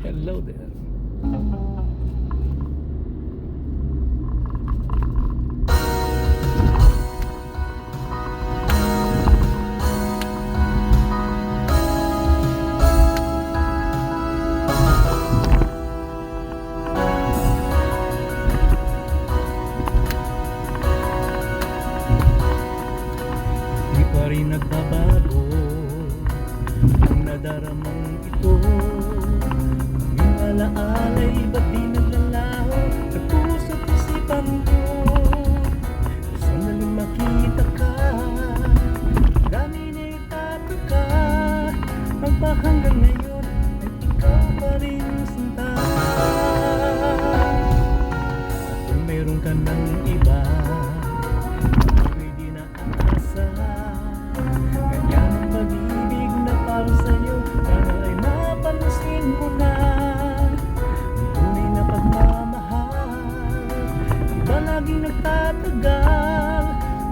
Hello there. Di pa rin nagbabago ang nadaramang ito. Yung alaalay ba't di naglalaho sa puso't isipan ko? Sandaling makita ka, dami na itataka. Ang pa hanggang ngayon ay ikaw pa rin sinta. At kung meron ka ng iba, pwede na aasa. Ganyan ang pag-ibig na para sa'yo, sana ay napansin mo na. Ang tunay na pagmamahal, iba laging nagtatagal.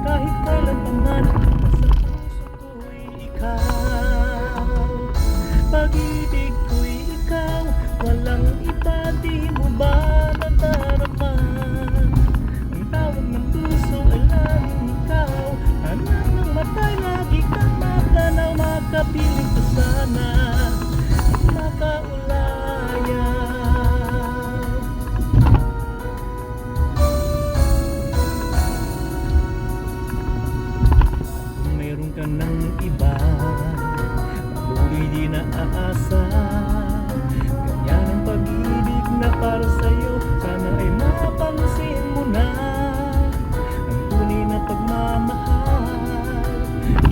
Kahit kailan pa man, nasa puso ko'y ikaw. Pag-ibig ko'y ikaw, walang iba, di mo ba nadarama? Ang tawag ng puso ay laging ikaw. Hanap ng mata'y lagi kang matanaw, makapiling ka sana at makaulayaw. Kung mayroon ka ng iba, patuloy di na aasa. Ganyan ang pag-ibig na para sa'yo, sana ay mapansin mo na. Ang tunay na pagmamahal,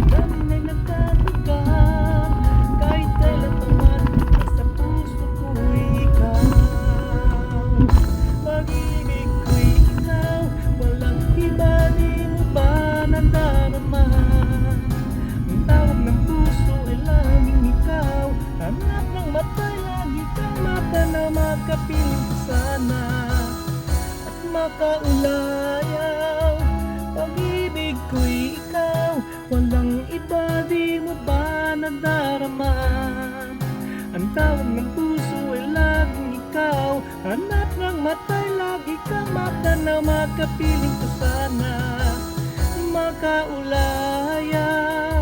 dami na'y nagtatagal. Kahit kailan pa man, nasa puso ko'y ikaw. Pag-ibig ko'y ikaw, walang iba, di mo ba nadarama? Ang tawag ng puso ay laging ikaw. Hanap ng mata'y lagi kang matanaw, makapiling ka sana at makaulayaw. Pag-ibig ko'y ikaw, walang iba, di mo ba nadarama? Ang tawag ng puso ay laging ikaw. Hanap ng mata'y lagi kang matanaw, makapiling ka sana, makaulayaw.